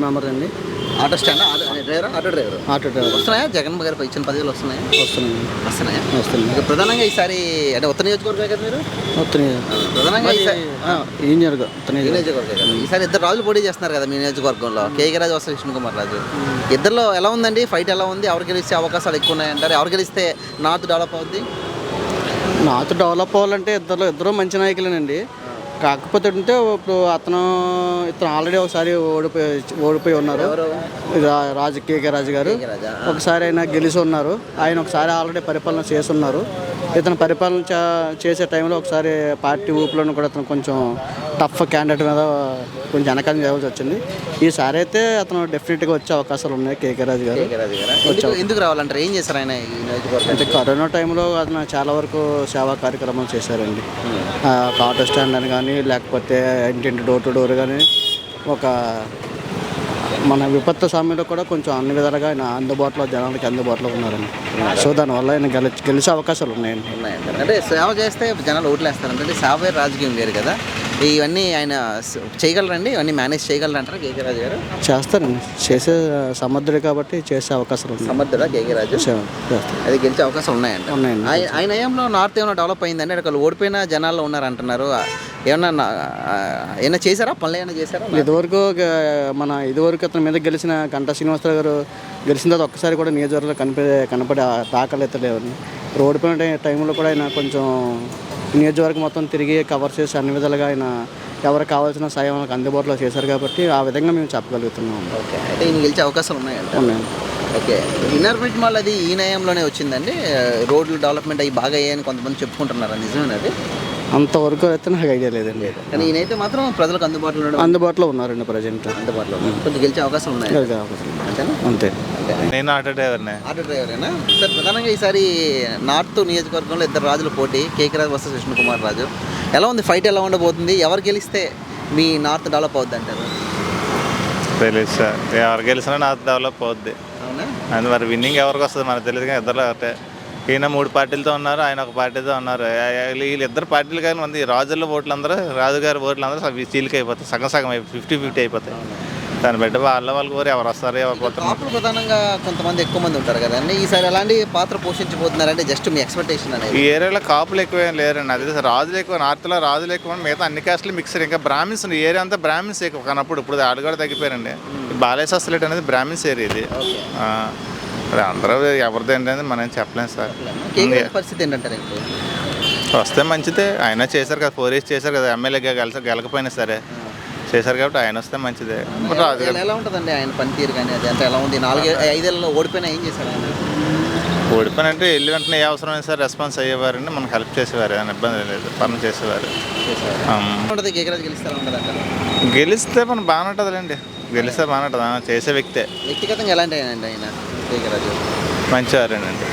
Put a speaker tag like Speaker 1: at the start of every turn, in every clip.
Speaker 1: Member అండి.
Speaker 2: Auto stand driver auto driver వస్తున్నాయా జగన్ గారు ఇచ్చిన పదవులు వస్తున్నాయా? వస్తున్నాయా? ఇక ప్రధానంగా ఈసారి అంటే ఉత్తర నియోజకవర్గం కదా మీరు? ప్రధానంగా
Speaker 1: ఈ
Speaker 2: నియోజకవర్గం ఈసారి ఇద్దరు రాజులు పోటీ చేస్తున్నారు కదా మీ నియోజకవర్గంలో, కేకే రాజు వస్తారు కృష్ణ కుమార్ రాజు. ఇద్దరిలో ఎలా ఉందండి ఫైట్? ఎలా ఉంది? ఎవరు గెలిస్తే అవకాశాలు ఎక్కువ ఉన్నాయంటారు? ఎవరు గెలిస్తే నార్త్ డెవలప్ అవుద్ది?
Speaker 1: నార్త్ డెవలప్ అవ్వాలంటే ఇద్దరు మంచి నాయకులేనండి. కాకపోతే అంటే ఇప్పుడు ఇతను ఆల్రెడీ ఒకసారి ఓడిపోయి ఉన్నారు. కేకే రాజు గారు ఒకసారి ఆయన గెలిచి ఉన్నారు. ఆయన ఒకసారి ఆల్రెడీ పరిపాలన చేస్తున్నారు. ఇతను పరిపాలన చేసే టైంలో ఒకసారి పార్టీ ఊపులను కూడా అతను కొంచెం టఫ్ క్యాండిడేట్ మీద కొంచెం వెనకాల చేయవలసి వచ్చింది. ఈసారి అయితే అతను డెఫినెట్గా వచ్చే అవకాశాలు ఉన్నాయి. కేకే రాజు గారు
Speaker 2: ఎందుకు రావాలంటారు? ఏం చేశారు ఆయన?
Speaker 1: అంటే కరోనా టైంలో అతను చాలా వరకు సేవా కార్యక్రమాలు చేశారండి. ఆటో స్టాండ్ అని కానీ, లేకపోతే ఇంటింటి డోర్ టు డోర్ కానీ, ఒక మన విపత్తు సమయంలో కూడా కొంచెం అన్ని విధాలుగా ఆయన జనాలకి అందుబాటులో ఉన్నారండి. సో దానివల్ల ఆయన గెలిచే అవకాశాలు ఉన్నాయండి.
Speaker 2: అంటే సేవ చేస్తే జనాలు ఓట్లు వేస్తారంటే సేవ రాజకీయం వేరు కదా. ఇవన్నీ ఆయన చేయగలరండి? ఇవన్నీ మేనేజ్ చేయగలరంటారా కేకే రాజు గారు?
Speaker 1: చేస్తారండి. చేసే సమర్థుడు కాబట్టి చేసే అవకాశాలు ఉన్నాయి.
Speaker 2: సమర్థుడా కేకే రాజు? అది గెలిచే అవకాశాలు ఉన్నాయండి. ఆయన ఏమో నార్త్ ఏమైనా డెవలప్ అయిందండి? అక్కడ ఓడిపోయిన జనాల్లో ఉన్నారంటున్నారు. ఏమన్నా చేశారా? పనులు ఏమైనా చేశారా?
Speaker 1: ఇదివరకు అతని మీద గెలిచిన గంటా శ్రీనివాసరావు గారు గెలిచిన తర్వాత ఒక్కసారి కూడా నియోజకవర్గంలో కనపడే దాఖలు అయితే లేవని. ఓడిపోయిన టైంలో కూడా ఆయన కొంచెం నియోజకవర్గం మొత్తం తిరిగి కవర్ చేసి అన్ని విధాలుగా ఆయన ఎవరికి కావాల్సిన సాయం వాళ్ళకి అందుబాటులో చేశారు కాబట్టి ఆ విధంగా మేము చెప్పగలుగుతున్నాం.
Speaker 2: ఓకే, అయితే ఈయన గెలిచే అవకాశాలు ఉన్నాయండి. ఓకే, ఇన్నర్మీట్ మాల్ అది ఈ న్యాయంలోనే వచ్చిందండి. రోడ్లు డెవలప్మెంట్ అవి బాగా అయ్యాయని కొంతమంది చెప్పుకుంటున్నారు. నిజమేనది?
Speaker 1: అంతవరకు అయితే నాకు ఐడియా లేదండి.
Speaker 2: కానీ ఈయనైతే మాత్రం ప్రజలకు
Speaker 1: అందుబాటులో ఉన్నారండి. ప్రజెంట్
Speaker 2: అందుబాటులో కొంచెం గెలిచే అవకాశం ఉన్నాయి.
Speaker 1: అంతే.
Speaker 3: నేను ఆటో డ్రైవర్నే.
Speaker 2: ఆటో డ్రైవరేనా సార్? ప్రధానంగా ఈసారి నార్త్ నియోజకవర్గంలో ఇద్దరు రాజుల పోటీ, కేకే రాజు వర్సెస్ కృష్ణ కుమార్ రాజు. ఎలా ఉంది ఫైట్? ఎలా ఉండబోతుంది? ఎవరు గెలిస్తే మీ నార్త్ డెవలప్ అవుద్ది అంటారు?
Speaker 3: తెలియదు సార్, ఎవరు గెలిచినా నార్త్ డెవలప్ అవుద్ది.
Speaker 2: అవునా?
Speaker 3: అది మరి విన్నింగ్ ఎవరికి వస్తుంది మనకు తెలియదు. కానీ ఇద్దరు ఒకటే. ఈయన 3 పార్టీలతో ఉన్నారు, ఆయన ఒక పార్టీతో ఉన్నారు. వీళ్ళిద్దరు పార్టీలు కానీ మంది రాజుల ఓట్లు అందరూ, రాజుగారి ఓట్లు అందరూ చీలిక అయిపోతాయి. సగం 50-50 అయిపోతాయి. దాన్ని బట్టి వాళ్ళ ఊరు ఎవరు వస్తారు ఎవరు పోతారు.
Speaker 2: ప్రధానంగా కొంతమంది ఎక్కువ మంది ఉంటారు కదండి. ఈసారి ఎలాంటి పాత్ర పోషించబోతున్నారంటే జస్ట్ మీ ఎక్స్పెక్టేషన్ అనేది?
Speaker 3: ఈ ఏరియాలో కాపులు ఎక్కువ ఏం లేరండి. అది రాజులు ఎక్కువ, నార్త్లో రాజులు ఎక్కువ, మిగతా అన్ని కాస్ట్లు మిక్సర్. ఇంకా బ్రాహ్మిన్స్ ఈ ఏరియా అంతా బ్రాహ్మిన్స్ ఎక్కువ కానప్పుడు. ఇప్పుడు ఆడు కూడా తగ్గిపోయారండి. బాలేశాస్త్రలేట్ అనేది బ్రాహ్మిన్స్ ఏరియా ఇది. అందరూ ఎవరిది ఏంటనేది మనం చెప్పలేము సార్.
Speaker 2: పరిస్థితి ఏంటంటారు?
Speaker 3: వస్తే మంచిదే. ఆయన చేశారు కదా, 4 years చేశారు కదా, ఎమ్మెల్యేగా గెలకపోయినా సరే చేశారు కాబట్టి ఆయన వస్తే మంచిదే.
Speaker 2: ఎలా ఉంటుందండి ఆయన పనితీరు కానీ? అది అంటే ఎలా ఉంది? 4-5 ఏళ్ళలో ఓడిపోయినా ఏం చేశారు ఆయన?
Speaker 3: ఓడిపోయినంటే వెళ్ళి వెంటనే ఏ అవసరమైన సార్ రెస్పాన్స్ అయ్యేవారండి, మనకు హెల్ప్ చేసేవారు. ఏమైనా ఇబ్బంది లేదు, పనులు చేసేవారు. గెలిస్తే మనం బాగానే ఉంటుందిలేండి. గెలిస్తే బాగానే ఉంటుంది. చేసే
Speaker 2: వ్యక్తిగతంగా ఎలాంటి ఆయన కేకే రాజు?
Speaker 3: మంచివారేనండి,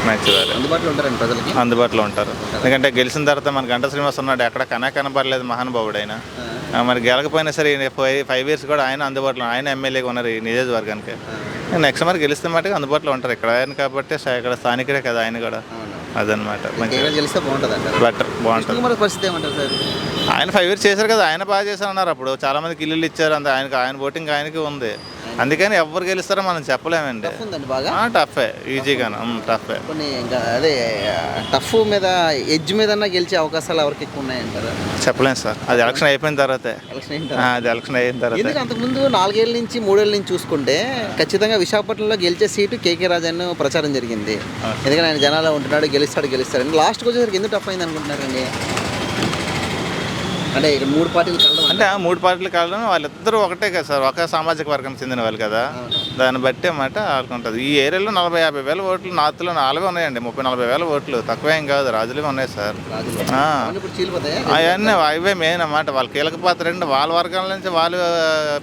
Speaker 3: మంచివారు.
Speaker 2: అందుబాటులో ఉంటారండి ప్రజలకి?
Speaker 3: అందుబాటులో ఉంటారు. ఎందుకంటే గెలిచిన తర్వాత మన గంటా శ్రీనివాస్ ఉన్నాడు, ఎక్కడ కనపడలేదు మహానుభావుడు ఆయన. మరి గెలకపోయినా సరే 5 years కూడా ఆయన అందుబాటులో, ఆయన ఎమ్మెల్యేగా ఉన్నారు ఈ నియోజకవర్గానికి. నెక్స్ట్ మరి గెలిస్తే మటుకు అందుబాటులో ఉంటారు. ఇక్కడ ఆయన కాబట్టి ఇక్కడ స్థానికుడే కదా ఆయన కూడా. అదనమాట.
Speaker 2: గెలిస్తే బాగుంటుంది.
Speaker 3: బెటర్, బాగుంటుంది.
Speaker 2: పరిస్థితి ఏమంటారు సార్?
Speaker 3: ఆయన 5 years చేశారు కదా, ఆయన బాగా చేశారు అన్నారు. అప్పుడు చాలా మందికి ఇల్లు ఇచ్చారు. అంత ఆయన ఓటింగ్ ఆయనకి ఉంది. అందుకని ఎవరు గెలుస్తారో మనం చెప్పలేమండి. టఫే, ఈజీగానే టఫే.
Speaker 2: అదే టఫ్ మీద ఎడ్జ్ మీద గెలిచే అవకాశాలు ఎవరికి ఎక్కువ ఉన్నాయంటారు?
Speaker 3: చెప్పలేము సార్, అది ఎలక్షన్ అయిపోయిన తర్వాతే. అది ఎలక్షన్ అయిన తర్వాత.
Speaker 2: అంతకుముందు 4 ఏళ్ళ నుంచి 3 ఏళ్ళ నుంచి చూసుకుంటే ఖచ్చితంగా విశాఖపట్నంలో గెలిచే సీటు కేకే రాజు అని ప్రచారం జరిగింది. ఎందుకంటే ఆయన జనాల్లో ఉంటున్నాడు, గెలుస్తాడు. లాస్ట్కి వచ్చేసరికి ఎందుకు టఫ్ అయింది అనుకుంటున్నారండి? అంటే ఇక్కడ 3 పార్టీలు కలడం
Speaker 3: అంటే 3 పార్టీలు కలడం వాళ్ళిద్దరూ ఒకటే కదా సార్, ఒక సామాజిక వర్గం చెందిన వాళ్ళు కదా. దాన్ని బట్టి అన్నమాట ఆడుకుంటుంది. ఈ ఏరియాలో 40-50 వేల ఓట్లు, నార్త్లో 4 ఉన్నాయండి. 30-40 వేల ఓట్లు తక్కువేం కాదు, రాజులే ఉన్నాయి సార్. అవన్నీ అవే మెయిన్ అన్నమాట. వాళ్ళ కీలక పాత్ర అండి. వాళ్ళ వర్గాల నుంచి వాళ్ళు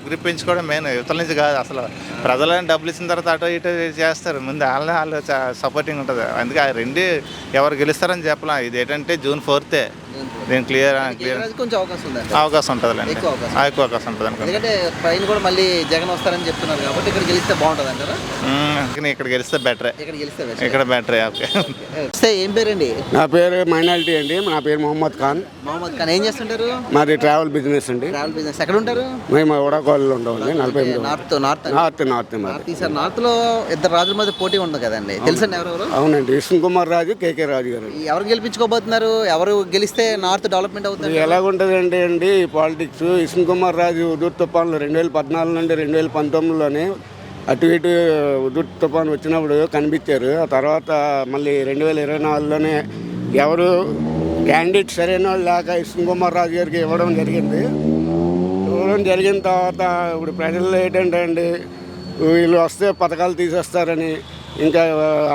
Speaker 3: గ్రిప్ పెంచుకోవడం మెయిన్, యువతల నుంచి కాదు. అసలు ప్రజలని డబ్బులు ఇచ్చిన తర్వాత అటు ఇటు చేస్తారు. ముందు వాళ్ళు సపోర్టింగ్ ఉంటుంది. అందుకే ఆ 2 ఎవరు గెలుస్తారని చెప్పలేం. ఇది ఏంటంటే June 4th దీని క్లియర్.
Speaker 2: కొంచెం గెలిచే అవకాశం ఉందండి.
Speaker 3: అవకాశం ఉంటుందిలేండి,
Speaker 2: ఎక్కువ అవకాశం.
Speaker 3: ఎక్కువ అవకాశం ఉంటుంది అనుకో.
Speaker 2: ఎందుకంటే పైన కూడా మళ్ళీ జగన్ వస్తారని చెప్తున్నారు కాబట్టి ఇక్కడ గెలిస్తే బాగుంటుంది అంటారా?
Speaker 3: ఇక్కడ గెలిస్తే బెటరే,
Speaker 2: ఇక్కడ గెలిస్తే best.
Speaker 3: ఇక్కడ బెటరే. ఓకే.
Speaker 2: వస్తే ఏం పేరండి?
Speaker 4: నా పేరు మైనాలిటీ అండి. నా పేరు మొహమ్మద్ ఖాన్.
Speaker 2: మొహమ్మద్ ఖాన్. ఏం చేస్తుంటారు?
Speaker 4: మాది ట్రావెల్ బిజినెస్ అండి.
Speaker 2: Travel business. ఎక్కడ ఉంటారు?
Speaker 4: మేము ఉడకోళ్ళు ఉండవండి. 48 నార్త్ మాది.
Speaker 2: ఈసారి నార్త్ లో ఇద్దరు రాజుల మధ్య పోటీ ఉంది కదండి, తెలుసండి ఎవరెవరు?
Speaker 4: అవునండి, విష్ణు కుమార్ రాజు, కేకే రాజు గారు.
Speaker 2: ఎవరు గెలిపించుకోబోతున్నారు? ఎవరు గెలిస్తే నార్త్ డెవలప్మెంట్ అవుతుంది?
Speaker 4: ఎలాగుంటుంది అండి పాలిటిక్స్? విష్ణు కుమార్ రాజు ఉదూర్ తుఫాన్లు 2014 నుండి 2019లోనే అటు ఇటు ఉదూర్ తుఫాన్ వచ్చినప్పుడు కనిపించారు. ఆ తర్వాత మళ్ళీ 2024లోనే ఎవరు క్యాండిడేట్ సరైన వాళ్ళు లేక విష్ణు కుమార్ రాజు గారికి ఇవ్వడం జరిగింది. జరిగిన తర్వాత ఇప్పుడు ప్రజల్లో ఏంటంటే అండి, వీళ్ళు వస్తే పథకాలు తీసేస్తారని, ఇంకా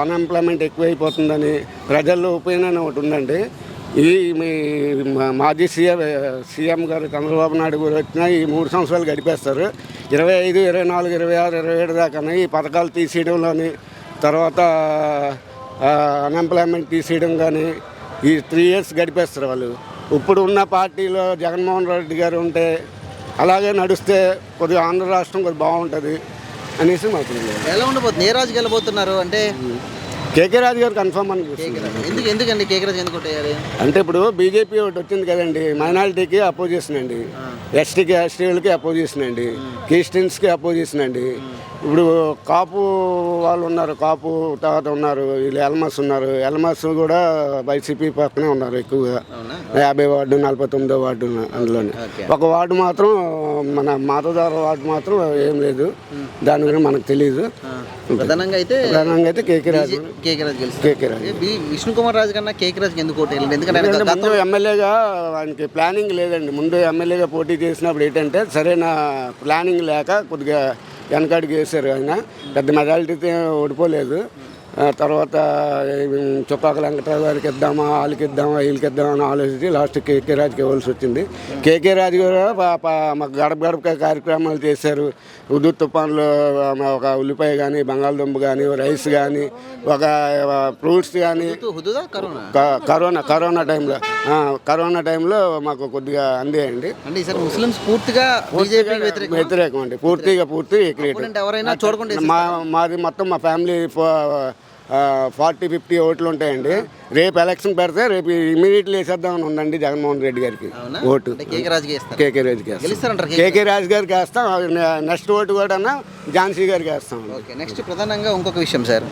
Speaker 4: అన్ఎంప్లాయ్మెంట్ ఎక్కువైపోతుందని ప్రజల్లో ఒపీనియన్ ఒకటి ఉందండి. ఈ మీ మాజీ సీఎం గారు చంద్రబాబు నాయుడు గారు వచ్చినా ఈ 3 సంవత్సరాలు గడిపేస్తారు. 25, 24, 26, 27 దాకా ఈ పథకాలు తీసేయడంలోని, తర్వాత అన్ఎంప్లాయ్మెంట్ తీసేయడం కానీ ఈ 3 years గడిపేస్తారు వాళ్ళు. ఇప్పుడు ఉన్న పార్టీలో జగన్మోహన్ రెడ్డి గారు ఉంటే అలాగే నడిస్తే కొద్దిగా ఆంధ్ర రాష్ట్రం కొద్దిగా బాగుంటుంది అనేసి మాకు.
Speaker 2: ఎలా ఉండబోతుంది? ఏ రాజు గెలబోతున్నారు అంటే?
Speaker 4: కేకే రాజు గారు కన్ఫర్మ్ అని.
Speaker 2: ఎందుకండి కేకే రాజు ఎందుకు కొట్టేయాలి
Speaker 4: అంటే ఇప్పుడు బీజేపీ ఒకటి వచ్చింది కదండి, మైనారిటీకి అపోజిషన్ అండి, ఎస్టీకి ఎస్టీలకి అపోజిషన్ అండి, క్రిస్టియన్స్కి అపోజిషన్ అండి. ఇప్పుడు కాపు వాళ్ళు ఉన్నారు, కాపు తర్వాత ఉన్నారు, వీళ్ళు ఎల్మస్ ఉన్నారు. ఎల్మస్ కూడా వైసీపీ పక్కనే ఉన్నారు ఎక్కువగా. 50 వార్డు, 49వ వార్డు అందులోనే. ఒక వార్డు మాత్రం మన మాతదార వార్డు మాత్రం ఏం లేదు, దాని గురించి మనకు తెలియదు.
Speaker 2: ప్రధానంగా అయితే
Speaker 4: కేకే రాజు
Speaker 2: విష్ణు కుమార్ రాజు కన్నా కేకే రాజుకి ఎందుకు ఓటు వేయాలి? ఎందుకంటే
Speaker 4: ముందు ఎమ్మెల్యేగా ఆయనకి ప్లానింగ్ లేదండి. ముందు ఎమ్మెల్యేగా పోటీ చేసినప్పుడు ఏంటంటే సరైన ప్లానింగ్ లేక కొద్దిగా వెనకాడికి వేశారు. ఆయన పెద్ద మెజారిటీతో ఓడిపోలేదు. తర్వాత చుక్కాక వెంకటరావు గారికి ఇద్దామా, వాళ్ళకి ఇద్దామా, వీళ్ళకి ఇద్దామా అని ఆలోచించి లాస్ట్ కేకే రాజుకి ఇవ్వాల్సి వచ్చింది. కేకే రాజు కూడా మాకు గడప గడప కార్యక్రమాలు చేశారు. ఉదూర్ తుఫాన్లో ఒక ఉల్లిపాయ కానీ, బంగాళదుంప కానీ, రైస్ కానీ, ఒక ఫ్రూట్స్ కానీ, కరోనా టైంలో మాకు కొద్దిగా అందేయండి.
Speaker 2: ముస్లిమ్స్ పూర్తిగా
Speaker 4: వ్యతిరేకం అండి,
Speaker 2: ఎవరైనా చూడకుండా.
Speaker 4: మాది మొత్తం మా ఫ్యామిలీ 40-50 ఓట్లు ఉంటాయండి. రేపు ఎలక్షన్ పెడితే రేపు ఇమీడియట్లీ వేసేద్దామని ఉందండి జగన్మోహన్ రెడ్డి గారికి ఓటు. కేకే రాజు గారికి వేస్తాం. నెక్స్ట్ ఓటు కూడా ఝాన్సీ గారికి వేస్తాం.
Speaker 2: నెక్స్ట్ ప్రధానంగా ఇంకొక విషయం సార్,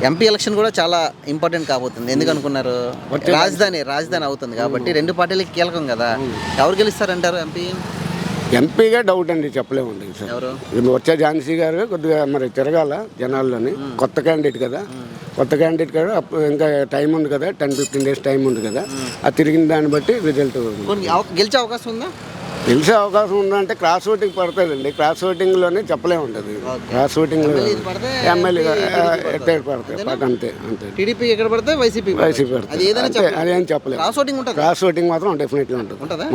Speaker 2: ఎంపీ ఎలక్షన్ కూడా చాలా ఇంపార్టెంట్ కాబోతుంది. ఎందుకు అనుకున్నారు? రాజధాని అవుతుంది కాబట్టి 2 పార్టీలకి కీలకం కదా. ఎవరు గెలుస్తారంటారు
Speaker 4: ఎంపీగా డౌట్ అండి, చెప్పలేమండి సార్. వచ్చే ఝాన్సీ గారు కొద్దిగా మరి తిరగాల జనాల్లోని. కొత్త క్యాండిడేట్ కదా, ఇంకా టైం ఉంది కదా, 10-15 days టైం ఉంది కదా. అది తిరిగిన దాన్ని బట్టి రిజల్ట్
Speaker 2: గెలిచే అవకాశం ఉందా?
Speaker 4: గెలిచే అవకాశం ఉందంటే క్రాస్ ఓటింగ్ పడుతుందండి. క్రాస్ ఓటింగ్లోనే చెప్పలే ఉంటుంది. క్రాస్ ఓటింగ్లో ఎమ్మెల్యే పడతాయి అంతే.
Speaker 2: టీడీపీ ఎక్కడ పడితే వైసీపీ
Speaker 4: పడుతుంది, అదేం చెప్పలేదు. క్రాస్ ఓటింగ్ మాత్రం డెఫినెట్లీ ఉంటుంది.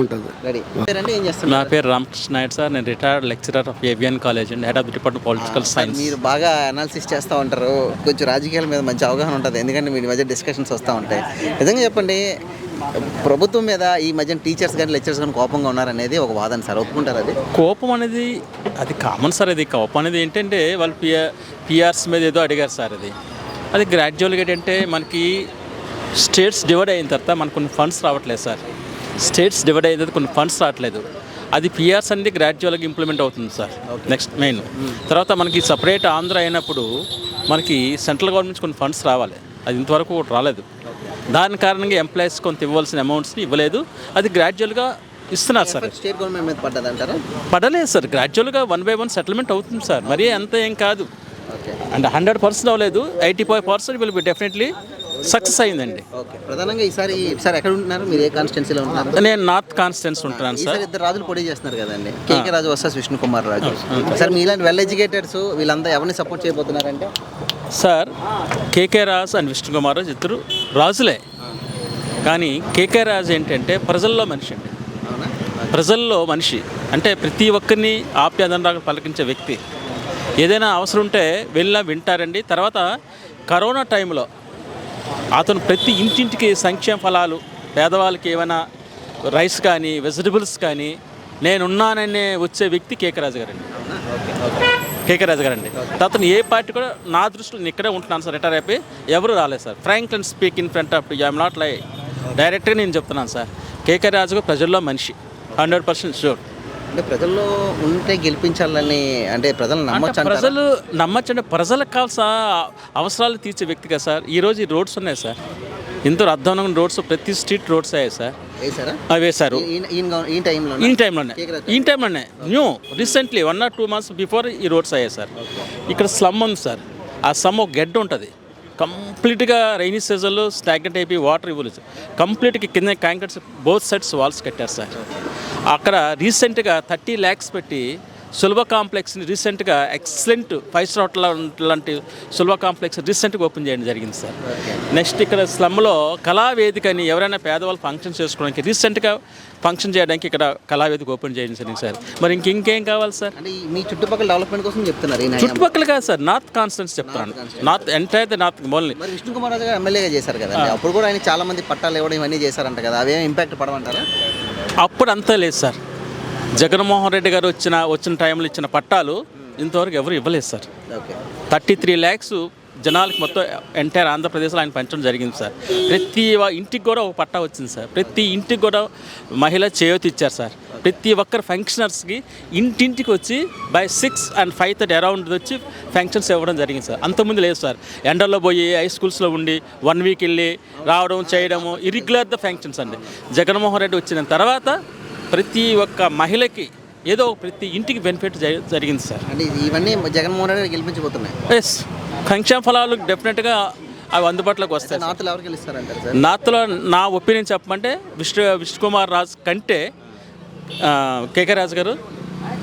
Speaker 5: నా పేరు రామకృష్ణ నాయుడు సార్. నేను retired lecturer of avian college and head of the department political science.
Speaker 2: మీరు బాగా అనాలిసిస్ చేస్తూ ఉంటారు, కొంచెం రాజకీయాల మీద మంచి అవగాహన ఉంటుంది, ఎందుకంటే మీ మధ్య డిస్కషన్స్ వస్తూ ఉంటాయి. నిజంగా చెప్పండి, ప్రభుత్వం మీద ఈ మధ్యన టీచర్స్ కానీ లెక్చరర్స్ కానీ కోపంగా ఉన్నారనేది ఒక వాదన సార్, ఒప్పుకుంటారు? అది
Speaker 5: కోపం అనేది అది కామన్ సార్. అది కోపం అనేది ఏంటంటే వాళ్ళు పిఆర్స్ మీద ఏదో అడిగారు సార్. అది గ్రాడ్యువల్గా ఏంటంటే మనకి స్టేట్స్ డివైడ్ అయిన తర్వాత మనకు కొన్ని ఫండ్స్ రావట్లేదు సార్. స్టేట్స్ డివైడ్ అయిన తర్వాత కొన్ని ఫండ్స్ రావట్లేదు. అది పిఆర్స్ అనేది గ్రాడ్యువల్గా ఇంప్లిమెంట్ అవుతుంది సార్. నెక్స్ట్ మెయిన్ తర్వాత మనకి సపరేట్ ఆంధ్ర అయినప్పుడు మనకి సెంట్రల్ గవర్నమెంట్ కొన్ని ఫండ్స్ రావాలి. అది ఇంతవరకు రాలేదు. దాని కారణంగా ఎంప్లాయీస్ కొంత ఇవ్వాల్సిన అమౌంట్స్ని ఇవ్వలేదు. అది గ్రాడ్యువల్గా ఇస్తున్నారు సార్.
Speaker 2: స్టేట్ గవర్నమెంట్ మీద పడ్డదంటారా?
Speaker 5: పడలేదు సార్. గ్రాడ్యువల్గా 1 by 1 సెటిల్మెంట్ అవుతుంది సార్. మరీ అంత ఏం కాదు. అంటే 100% అవ్వలేదు, 85% విల్ బి డెఫినెట్లీ సక్సెస్ అయిందండి.
Speaker 2: ప్రధానంగా ఈసారి ఎక్కడ ఉంటున్నారు మీరు? ఏ కాన్స్టిట్యున్సీలో ఉంటున్నారు?
Speaker 5: నేను నార్త్ కాన్స్టిట్యున్సీ ఉంటున్నాను సార్.
Speaker 2: 2 రాజులు పోటీ చేస్తున్నారు కదండి, KK Raju versus Vishnu Kumar Raju. Sir మీలాంటి వెల్ ఎడ్యుకేటెడ్స్ వీళ్ళంతా ఎవరిని సపోర్ట్ చేయబోతున్నారంటే?
Speaker 5: Sir KK Raju and Vishnu Kumar Raju ఇద్దరు రాజులే. కానీ కేకే రాజు ఏంటంటే ప్రజల్లో మనిషి అండి. ప్రజల్లో మనిషి అంటే ప్రతి ఒక్కరిని ఆప్యాదనరాగా పలకించే వ్యక్తి. ఏదైనా అవసరం ఉంటే వెళ్ళినా వింటారండి. తర్వాత కరోనా టైంలో అతను ప్రతి ఇంటింటికి సంక్షేమ ఫలాలు, పేదవాళ్ళకి ఏమైనా రైస్ కానీ వెజిటబుల్స్ కానీ నేనున్నాననే వచ్చే వ్యక్తి కేకే రాజు గారండి. కేకే రాజు గారండి. అతను ఏ పార్టీ కూడా నా దృష్టిలో నేను ఇక్కడే ఉంటున్నాను సార్, రిటైర్ అయిపోయి ఎవరు రాలేదు sir. Frank and speak in front of you, I'm not lie, డైరెక్ట్గా నేను చెప్తున్నాను సార్. కేకే రాజు గారు ప్రజల్లో మనిషి 100% షూర్.
Speaker 2: అంటే ప్రజల్లో ఉంటే గెలిపించాలని అంటే ప్రజలు నమ్మొచ్చు అంటారా?
Speaker 5: ప్రజలు నమ్మచ్చండి, ప్రజలకు కావాల్సిన అవసరాలు తీర్చే వ్యక్తి కదా సార్. ఈరోజు ఈ రోడ్స్ ఉన్నాయి సార్, ఎంతో అర్థవంతమైన రోడ్స్, ప్రతి స్ట్రీట్ రోడ్స్ అయ్యాయి సార్.
Speaker 2: వేసారా?
Speaker 5: అవి వేశారు ఈ టైంలోనే new recently 1 or 2 months before ఈ రోడ్స్ అయ్యాయి సార్. ఇక్కడ స్లమ్ ఉంది సార్, ఆ స్లమ్ ఒక గడ్డ ఉంటుంది, కంప్లీట్గా రైనీ సీజన్లో స్టాగ్నెంట్ అయిపోయి వాటర్ ఇవ్వలేదు. కంప్లీట్గా కింద కాంక్రీట్స్ బోత్ సైడ్స్ వాల్స్ కట్టారు సార్. అక్కడ రీసెంట్గా 30 lakhs పెట్టి సులభ కాంప్లెక్స్ని రీసెంట్గా ఎక్సలెంట్ 5-star హోటల్ లాంటి సులభ కాంప్లెక్స్ రీసెంట్గా ఓపెన్ చేయడం జరిగింది సార్. నెక్స్ట్ ఇక్కడ స్లమ్లో కళావేదిక అని ఎవరైనా పేదవాళ్ళు ఫంక్షన్ చేసుకోవడానికి రీసెంట్గా ఫంక్షన్ చేయడానికి ఇక్కడ కళావేదిక ఓపెన్ చేయడం జరిగింది సార్. మరి ఇంకేం కావాలి సార్?
Speaker 2: అంటే మీ చుట్టుపక్కల డెవలప్మెంట్ కోసం చెప్తున్నారు.
Speaker 5: చుట్టుపక్కల కాదు సార్, నార్త్ కాన్స్టెన్స్ చెప్తున్నాను. North entire north only.
Speaker 2: మరి విష్ణు కుమార్ రాజు గారు ఎమ్మెల్యేగా చేశారు కదా, అప్పుడు కూడా ఆయన చాలా మంది పట్టాలు ఇవ్వడం ఇవన్నీ చేశారంట కదా, అవేం ఇంపాక్ట్ పడమంటారా?
Speaker 5: అప్పుడు అంతా లేదు సార్. జగన్మోహన్ రెడ్డి గారు వచ్చిన టైంలో ఇచ్చిన పట్టాలు ఇంతవరకు ఎవరు ఇవ్వలేదు సార్. 33 lakhs జనాలకి మొత్తం ఎంటైర్ ఆంధ్రప్రదేశ్లో ఆయన పంచడం జరిగింది సార్. ప్రతి ఇంటికి కూడా ఒక పట్టా వచ్చింది సార్. ప్రతి ఇంటికి కూడా మహిళ చేయూత ఇచ్చారు సార్. ప్రతి ఒక్కరు ఫంక్షనర్స్కి ఇంటింటికి వచ్చి బై 6 and 5:30 అరౌండ్ వచ్చి ఫంక్షన్స్ ఇవ్వడం జరిగింది సార్. అంతకుముందు లేదు సార్. ఎండల్లో పోయి హై స్కూల్స్లో ఉండి 1 week వెళ్ళి రావడం చేయడము ఇర్రెగ్యులర్ ద ఫంక్షన్స్ అండి. జగన్మోహన్ రెడ్డి వచ్చిన తర్వాత ప్రతి ఒక్క మహిళకి ఏదో ప్రతి ఇంటికి బెనిఫిట్ జరిగింది సార్.
Speaker 2: అంటే ఇవన్నీ జగన్మోహన్ రెడ్డి గెలిపించబోతున్నాయి.
Speaker 5: ఎస్, సంక్షేమ ఫలాలు డెఫినెట్గా అవి అందుబాటులోకి వస్తాయి.
Speaker 2: నార్త్లో ఎవరు గెలుస్తారంటారు సార్?
Speaker 5: నార్త్లో నా ఒపీనియన్ చెప్పమంటే విష్ణుకుమార్ రాజు కంటే కేకే రాజు గారు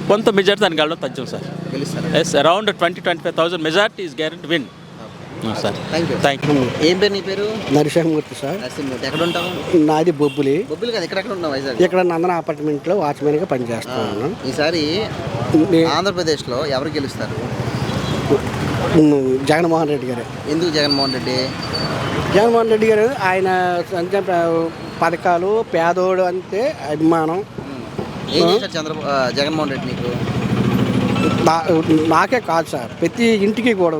Speaker 5: కొంత మెజార్టీ దానికి వెళ్ళడం తథ్యం సార్.
Speaker 2: గెలుస్తారు.
Speaker 5: Yes, around 20-25,000 majority is guarantee win sir. Thank you.
Speaker 2: ఏం పేరు నీ పేరు?
Speaker 1: నరసింహమూర్తి సార్.
Speaker 2: నరసింహమూర్తి. ఎక్కడ ఉంటావు?
Speaker 1: నాది బొబ్బులి.
Speaker 2: బొబ్బులు కదా, ఎక్కడ ఉంటావు? వైజాగ్.
Speaker 1: ఇక్కడ నందన అపార్ట్మెంట్లో వాచ్మెన్గా పనిచేస్తున్నాను.
Speaker 2: ఈసారి ఆంధ్రప్రదేశ్లో ఎవరు గెలుస్తారు?
Speaker 1: జగన్మోహన్ రెడ్డి గారు.
Speaker 2: ఎందుకు జగన్మోహన్ రెడ్డి?
Speaker 1: జగన్మోహన్ రెడ్డి గారు ఆయన సంక్షేమ పథకాలు, పేదోడు అంటే అభిమానం.
Speaker 2: ఏం చేశారు జగన్మోహన్ రెడ్డి నీకు?
Speaker 1: నాకే కాదు సార్, ప్రతి ఇంటికి కూడా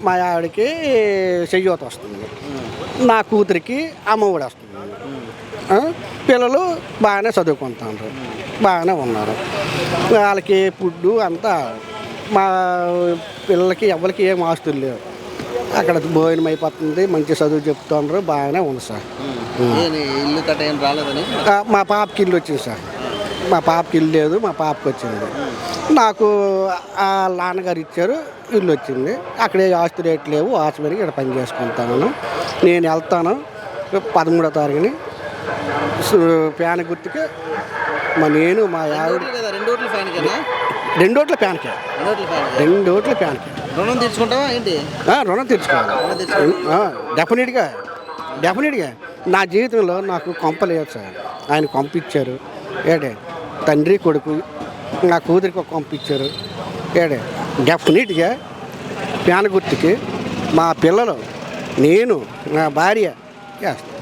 Speaker 1: మా ఆవిడకి చెయ్యూత వస్తుంది, నా కూతురికి అమ్మఒడి వస్తుంది, పిల్లలు బాగానే చదువుకుంటున్నారు, బాగానే ఉన్నారు, వాళ్ళకి ఫుడ్డు అంతా. మా పిల్లలకి ఎవరికి ఏం ఆస్తులు లేవు, అక్కడ భోజనం అయిపోతుంది, మంచి చదువు చెప్తున్నారు, బాగానే ఉంది సార్.
Speaker 2: ఇల్లు కట్ట ఏం రాలేదని?
Speaker 1: మా పాపకి ఇల్లు వచ్చింది సార్. మా పాపకి ఇల్లు లేదు, మా పాపకి వచ్చింది. నాకు ఆ నాన్నగారు ఇచ్చారు, ఇల్లు వచ్చింది. అక్కడే ఆస్తి రేట్లు లేవు, ఆస్తికి ఇక్కడ పని చేసుకుంటాను. నేను వెళ్తాను 13వ తారీఖుని ఫ్యాన్ గుర్తుకి. నేను మా ఆవిడ
Speaker 2: 2 ఓట్ల ఫ్యాన్కే.
Speaker 1: 2 ఓట్ల ఫ్యాన్కే. 2 ఓట్ల ఫ్యాన్కే.
Speaker 2: రుణం తీర్చుకుంటావా ఏంటి?
Speaker 1: రుణం తీర్చుకోవాలి డెఫినెట్గా. నా జీవితంలో నాకు కొంపలేదు సార్. ఆయన పంపించారు ఏడే, తండ్రి కొడుకు, నా కూతురికి ఒక పంపించారు ఏడే. డెఫినెట్గా ఫ్యాన్ గుర్తుకి మా పిల్లలు, నేను, నా భార్య చేస్తాను.